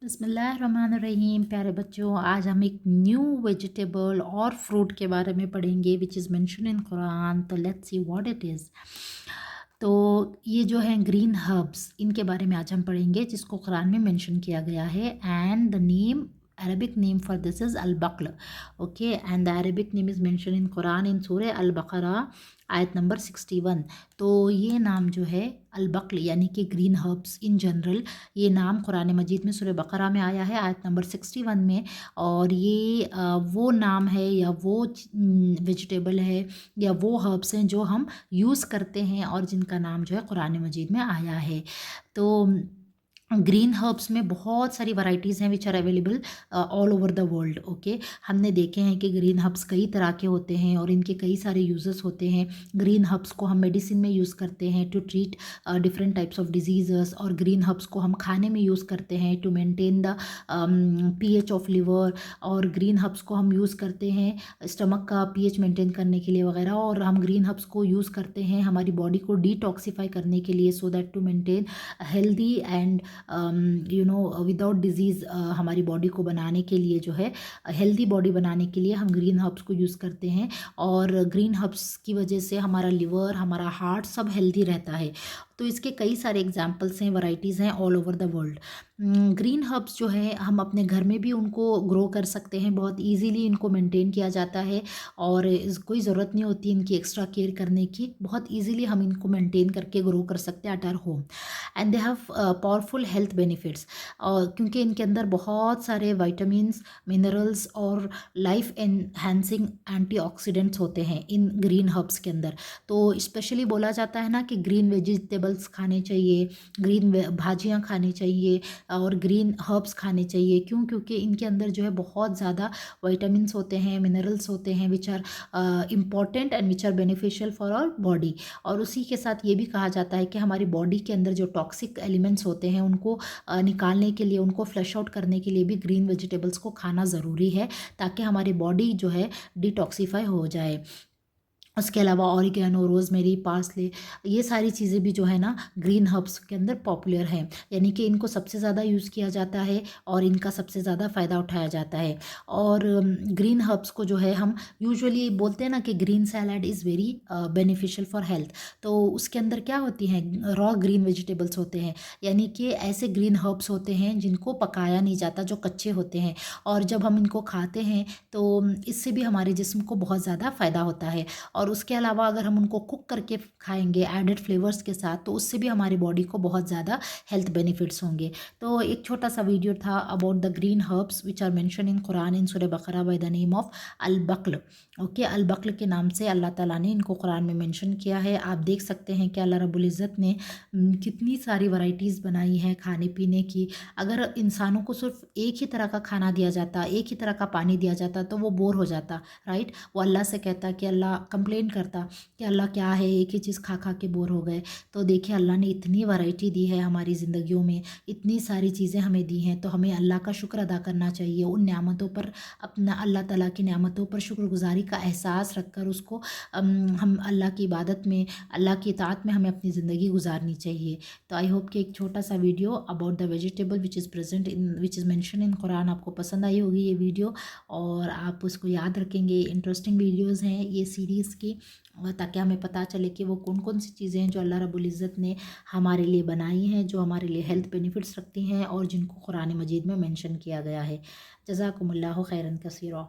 बिस्मिल्लाहिर्रहमानिर्रहीम। प्यारे बच्चों, आज हम एक न्यू वेजिटेबल और फ्रूट के बारे में पढ़ेंगे which is mention in Quran. तो let's see what it is. तो ये जो है ग्रीन हर्ब्स, इनके बारे में आज हम पढ़ेंगे जिसको कुरान में मेंशन किया गया है। And the name, Arabic name for this is al-baql. Okay, and the Arabic name is mentioned in Quran in Surah Al-Baqarah आयत नंबर 61। तो ये नाम जो है अल-बक़ल यानी कि ग्रीन हर्ब्स इन जनरल, ये नाम कुरान मजीद में सूरह बक़रा में आया है आयत नंबर 61 में। और ये वो नाम है या वो वेजिटेबल है या वो हर्ब्स हैं जो हम यूज़ करते हैं और जिनका नाम जो है कुरान मजीद में आया है। तो ग्रीन हर्ब्स में बहुत सारी वैरायटीज़ हैं which are available all over the world. Okay, हमने देखे हैं कि ग्रीन हर्ब्स कई तरह के होते हैं और इनके कई सारे यूजेस होते हैं। ग्रीन हर्ब्स को हम मेडिसिन में यूज़ करते हैं to treat different types of disease, और ग्रीन हर्ब्स को हम खाने में यूज़ करते हैं to maintain the pH of liver. और ग्रीन हर्ब्स को हम यूज़ करते हैं स्टमक का पीएच मेंटेन करने के लिए वगैरह। और हम ग्रीन हर्ब्स को यूज़ करते हैं हमारी बॉडी को डिटॉक्सिफाई करने के लिए, so that to maintain healthy and without disease हमारी बॉडी को बनाने के लिए, जो है हेल्दी बॉडी बनाने के लिए हम ग्रीन हर्ब्स को यूज़ करते हैं। और ग्रीन हर्ब्स की वजह से हमारा लिवर, हमारा हार्ट सब हेल्दी रहता है। तो इसके कई सारे एग्जांपल्स हैं, वैरायटीज़ हैं all over the world. Green herbs जो है हम अपने घर में भी उनको ग्रो कर सकते हैं, बहुत इजीली इनको मेंटेन किया जाता है और कोई ज़रूरत नहीं होती इनकी एक्स्ट्रा केयर करने की। बहुत इजीली हम इनको मेंटेन करके ग्रो कर सकते हैं at our home. And they have powerful health benefits, क्योंकि इनके अंदर बहुत सारे विटामिन्स, मिनरल्स और लाइफ एनहांसिंग एंटीऑक्सीडेंट्स होते हैं इन ग्रीन हर्ब्स के अंदर। तो स्पेशली बोला जाता है ना कि ग्रीन वेजिटेबल्स खाने चाहिए, ग्रीन भाजियाँ खानी चाहिए और ग्रीन हर्ब्स खाने चाहिए। क्यों? क्योंकि इनके अंदर जो है बहुत ज़्यादा विटामिन्स होते हैं, मिनरल्स होते हैं which are important and which are beneficial for our body. और उसी के साथ ये भी कहा जाता है कि हमारी बॉडी के अंदर जो टॉक्सिक एलिमेंट्स होते हैं उनको निकालने के लिए, उनको फ्लश आउट करने के लिए भी ग्रीन वेजिटेबल्स को खाना ज़रूरी है, ताकि हमारी बॉडी जो है डिटॉक्सिफाई हो जाए। उसके अलावा ऑरिगेनो, रोज़मेरी, पार्सले, ये सारी चीज़ें भी जो है ना ग्रीन हर्ब्स के अंदर पॉपुलर हैं, यानी कि इनको सबसे ज़्यादा यूज़ किया जाता है और इनका सबसे ज़्यादा फ़ायदा उठाया जाता है। और ग्रीन हर्ब्स को जो है हम यूजुअली बोलते हैं ना कि green salad is very beneficial for health. तो उसके अंदर क्या होती हैं, रॉ ग्रीन वेजिटेबल्स होते हैं, यानी कि ऐसे ग्रीन हर्ब्स होते हैं जिनको पकाया नहीं जाता, जो कच्चे होते हैं। और जब हम इनको खाते हैं तो इससे भी हमारे जिस्म को बहुत ज़्यादा फ़ायदा होता है। और उसके अलावा अगर हम उनको कुक करके खाएंगे एडेड फ्लेवर्स के साथ, तो उससे भी हमारी बॉडी को बहुत ज़्यादा हेल्थ बेनिफिट्स होंगे। तो एक छोटा सा वीडियो था about the green herbs which are mention in Quran in Surah Baqarah by the name of अल-बक़ल। ओके, अल-बक़ल के नाम से अल्लाह ताला ने इनको कुरान में मेंशन किया है। आप देख सकते हैं कि अल्लाह रब्बुल इज़्ज़त ने कितनी सारी वैरायटीज़ बनाई हैं खाने पीने की। अगर इंसानों को सिर्फ एक ही तरह का खाना दिया जाता, एक ही तरह का पानी दिया जाता, तो वो बोर हो जाता, राइट। वो अल्लाह से कहता कि अल्लाह कंप्लेन करता कि अल्लाह क्या है, एक ही चीज़ खा खा के बोर हो गए। तो देखिए अल्लाह ने इतनी वैरायटी दी है हमारी ज़िंदगियों में, इतनी सारी चीज़ें हमें दी हैं, तो हमें अल्लाह का शुक्र अदा करना चाहिए। उन नेमतों पर, अपना अल्लाह ताला की नेमतों पर शुक्रगुजारी का एहसास रखकर उसको हम अल्लाह की इबादत में, अल्लाह की इताअत में हमें अपनी ज़िंदगी गुजारनी चाहिए। तो आई होप कि एक छोटा सा video about the vegetable which is present in which is mention in Quran आपको पसंद आई होगी ये वीडियो, और आप उसको याद रखेंगे। इंटरेस्टिंग वीडियोज़ हैं ये सीरीज़ की, और ताकि हमें पता चले कि वो कौन कौन सी चीज़ें हैं जो अल्लाह रब्बुल इज़्ज़त ने हमारे लिए बनाई हैं, जो हमारे लिए हेल्थ बेनिफिट्स रखती हैं और जिनको कुरान मजीद में मेंशन किया गया है। जज़ाकुमुल्लाहु खैरन कसीरा।